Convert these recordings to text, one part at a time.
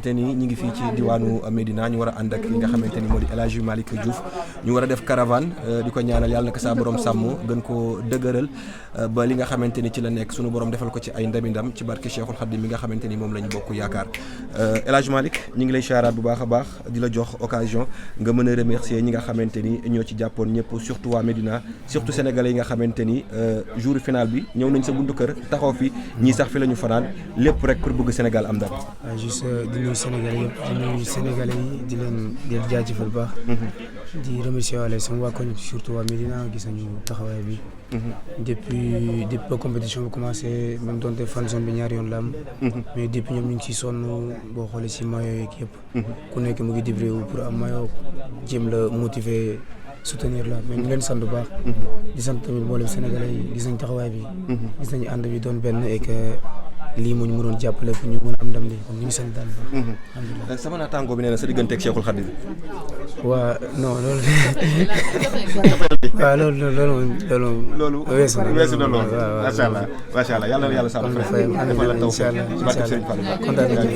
te ni ñu ngi fii ci diwaanu Médina ñu war a ànd ak li nga xamante ni moo di El Hadji Malick Diouf ñu war a def caravane di ko ñaanal yàlla na ko saa borom sàmm gën koo dëgëral ba li nga xamante ni ci la nekk sunu borom defal ko ci ay ndami ndam ci barke Cheikhul Khadim mi nga xamante ni moom lañ bokk yaakaar El Hadji Malick ñu ngi lay siyaaraat bu baax a baax di la jox occasion nga mën a remercier ñi nga xamante ni ñoo ci jàppoon ñëpp surtout waa Médina surtout sénégalais yi nga xamante ni jour final bi ñëw nañ sa buntu kër taxaw fi ñii sax fi la ñu fanaan lépp rek pour bëgg Sénégal am ndam. Sénégalais yëpp di nuyu Sénégalais yi di leen jaajëfal bu baax. di remercier waale sama waa koñ surtout waa Médina gis nañu taxawaay bi. depuis ba compétition bi commencé même donte fan zone bi ñaari yoon la am. mais depuis ñoom ñu ngi ciy sonn boo xoolee si maillot yeeg yëpp. ku nekk mu ngi débrouillé wu pour am maillot jéem la motiver soutenir la mais ñu leen sant bu baax. di sant tamit mboolem Sénégalais yi gis nañ taxawaay bi. gis nañu ànd bi doon benn et que lii moo ñu mënoon jàppale pour ñu mën a am ndam li kon ñu ngi sant daal ba. alhamdulilah sama naataango bi nee na sa digganteeg Cheikhul Khadim. waa non loolu. waaw loolu weesu na loolu. macha allah macha allah yàlla na yàlla sàmm frère defal la taw ci barke Serigne Fallou. kontaan nañu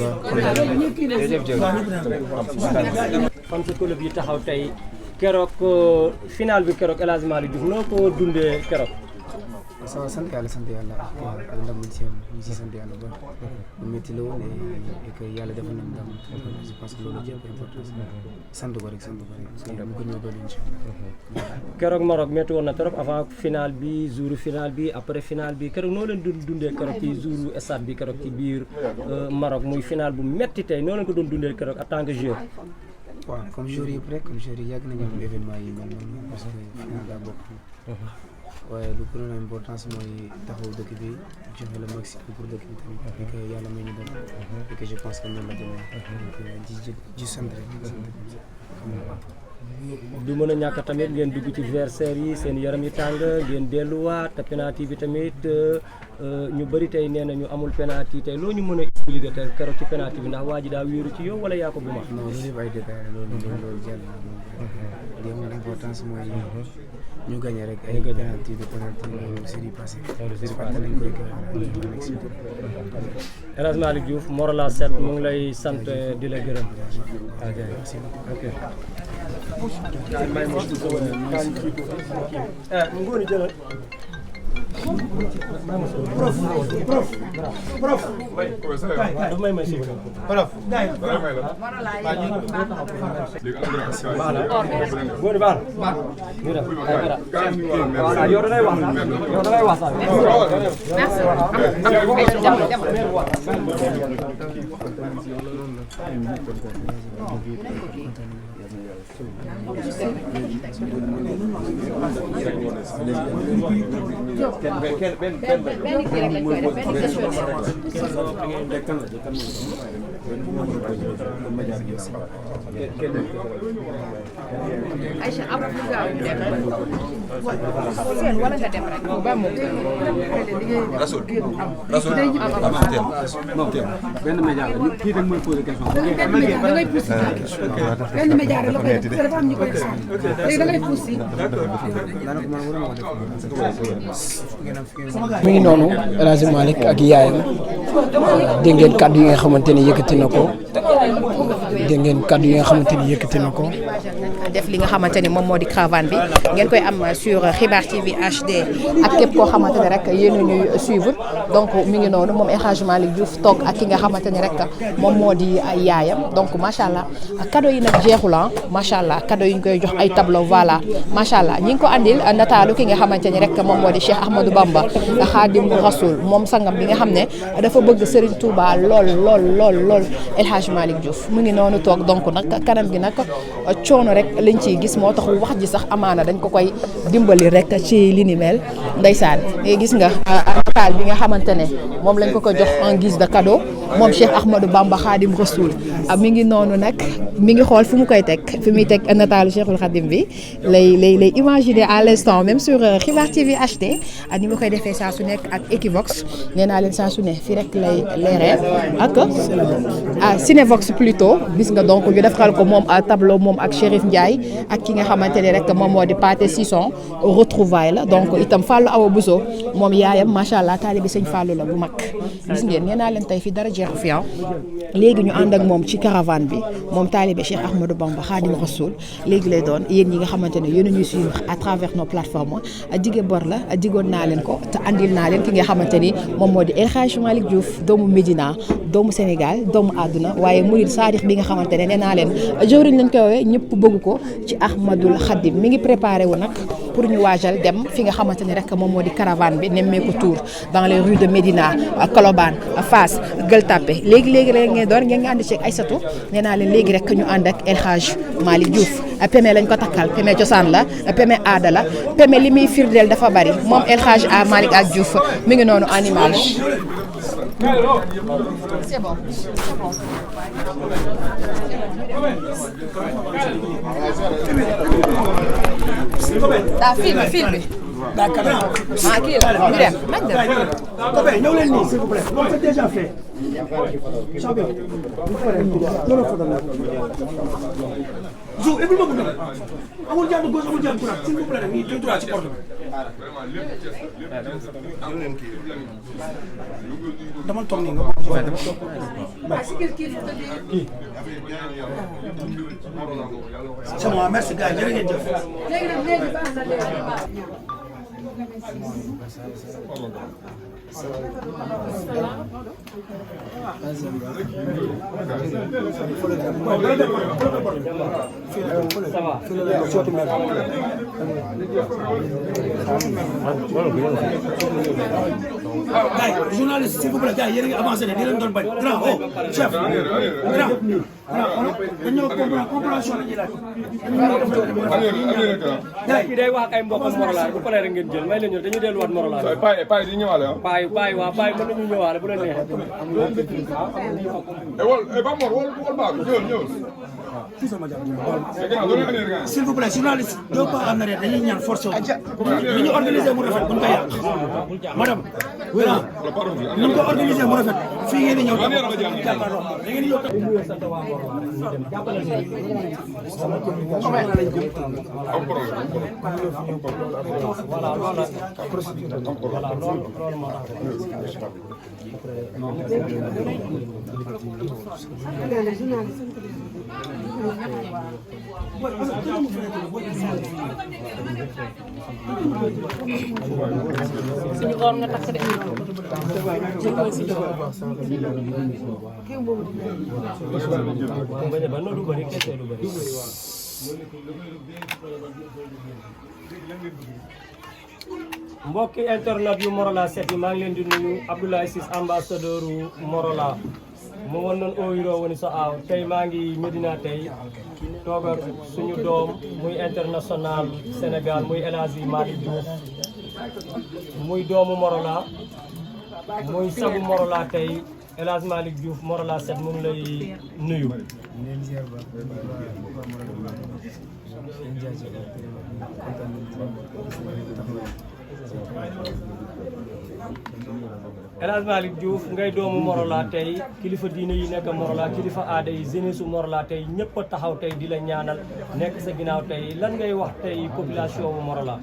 fan sa club yi taxaw tey keroog final bi keroog El Hadji Malick Diouf noo ko dundee keroog. sant yàlla ak ndam ñu si sant yàlla ba mu métti la woon et que yàlla defal nañ ndam je pense que loolu jëpp importance sant ko rek mu ko ñëw doon incha allah. keroog Maroc métti woon na trop avant final bi jour final bi après final bi keroog noo leen dundee keroog ci jour stade bi keroog ci biir Maroc muy final bu métti tey noo leen ko doon dundee keroog en tant que joueur. waaw comme joueur yëpp rek comme joueur yi yàgg nañu am événement yi mel noonu parce que final daa bokk. waaye lu gënoon a importance mooy taxaw dëkk bi joxe le maximum pour dëkk bi tamit et que yàlla may ñu dem et que je pense que noonu la demee di sant rek du mën a ñàkk tamit ngeen dugg ci versaire yi seen yaram yi tàng ngeen delluwaat te penalty bi tamit ñu bëri tey nee na ñu amul penalty tey loo ñu mën a expliquer tey keroog ci penalty bi ndax waa ji daa wéeru ci yow wala yaa ko bu ma. non loolu yëpp ay détails loolu jàll na li am importance mooy ñu gagné rek ay penalty loolu série passé nañ koy El Hadji Malick Diouf Morola 7 mu ngi lay sant di la gërëm. ok. ngooni jëlal. prof may may si prof ngooni baax na yow da ngay wax Aïcha am lu gaaw ñu dem seen wala nga dem rek ba mo rasul non tem benn média la kii rek mooy poser question da ngay pousser benn média la koy def dafa am ñu koy def léegi da ngay pousser mi ngi noonu El Hadji Malick ak yaayam dégg ngeen kàddu yi nga xamante ni yëkkati na ko def li nga xamante ni moom moo di caravane bi ngeen koy am sur Xibaar TV HD ak képp koo xamante ne rek yéen a ñuy suivre donc mi ngi noonu moom El Hadji Malick Diouf toog ak ki nga xamante ni rek moom moo di yaayam donc macha allah cadeau yi nag jeexul macha allah cadeau yi ñu koy jox ay tableau voilà macha allah ñi ngi ko andil nataalu ki nga xamante ni rek moom moo di Cheikh Ahmadou Bamba Khadim Rasoul moom sangam bi nga xam ne dafa bëgg Serigne Touba lool El Hadji Malick Diouf mu ngi noonu toog donc nag kanam gi nag coono rek lañ ciy gis moo tax wax ji sax amaana dañ ko koy dimbali rek ci li ni mel ndeysaan gis nga nataal bi nga xamante ne moom lañ ko jox en guise de cadeau moom Cheikh Ahmadou Bamba Khadim Rasoul mi ngi noonu nag mi ngi xool fu mu koy teg fi muy teg nataalu Cheikhul Khadim bi lay imaginer à l'instant même sur Xibaar TV HD ni ma koy defee saa su nekk ak Equivox nee naa leen saa su ne fii rek lay leeree ak Cinevox plutôt gis nga donc ñu defal ko moom tableau moom ak Chérif Ndiaye ak ki nga xamante ne rek moom moo di Pathé Sisson retrouvaille la donc itam Fallou Awa Bousso moom yaayam macha allah allah taalibe sëñ Fallou la bu mag gis ngeen nee naa leen tey fi dara jeexu fi léegi ñu ànd ak moom ci caravane bi moom taalibe Cheikh Ahmadou Bamba Khadim Rassoul léegi lay doon yéen ñi nga xamante ne yéen a ñuy suivre à travers nos plateformes dige bor la digoon naa leen ko te andil naa leen ki nga xamante ni moom moo di El Hadj Malick Diouf doomu Médina doomu Sénégal doomu àdduna waaye murid saadix bi nga xamante ne nee naa leen jëwriñ lañ koy woowee ñëpp bëgg ko ci Ahmadoul Khadim mi ngi préparé wu nag pour ñu waajal dem fi nga xamante ni rek moom moo di caravane bi nemmeeku tour dans les rues de Médina Colobane Fass Gueule Tapée léegi rek ngeen doon ngeen ànd ci Aïssatou nee naa leen léegi rek ñu ànd ak El Hadj Malick Diouf peme lañ ko takkal peme cosaan la peme aada la peme li muy firndeel dafa bari moom El Hadj Malick ak Diouf mi ngi noonu en image. C'est bon. daa film bi. D'accord. ah kii la ñu dem nañ dem. Copain, ñëw leen nii s'il vous plaît. Non, c'est déjà fait. Champion. Loolu photo la. Zou, ébul ma bu ndaw. Amul jàmm gauche, amul jàmm droite. S'il vous plaît, nii tout droit ci porte bi. Dama toog nii nga c'est bon, merci gars, jërë ngeen jëf. Gars, journaliste s'il vous plaît, gars, yéen a ngi avancé ne di leen doon bañ. Grand, oh, chef. Grand. Dañoo compréhension la ñuy laaj. kii day wax ak ay mbokkam Morolan bu paree rek ngeen jël may leen ñëw dañuy delluwaat Morolan. Paay di ñëwaale ah. Paay mën nañu ñëwaale bu leen neexee. Ba Mor wol baax ñëw. S'il vous plaît, journaliste, doo pas en arrière dañuy ñaan force wu. Ni ñu organisé mu rafet buñ ko yàq. Madame, voilà. Ni ñu ko organisé mu rafet fii ngeen di ñëw jàkkaarloo da ngeen di ñëw suñu or nga takk de. mbokki internet yu Morolan 7 yi maa ngi leen di nuyu Abdoulaye Ciss ambassadeur Morolan mo wonnon o wiro woni so aaw tey maa ngi Médina tey toog ak suñu doom muy international Sénégal muy El Hadji Malick Diouf muy doomu Morolan muy sabu Morolan tey El Hadji Malick Diouf Morolan 7 mu ngi lay nuyu. El Hadji Malick Diouf ngay doomu Morolan tey kilifa diine yi nekk Morolan kilifa aada yi jeunesse su Morolan tey ñëpp a taxaw tey di la ñaanal nekk sa ginnaaw tey lan ngay wax tey population bu Morolan.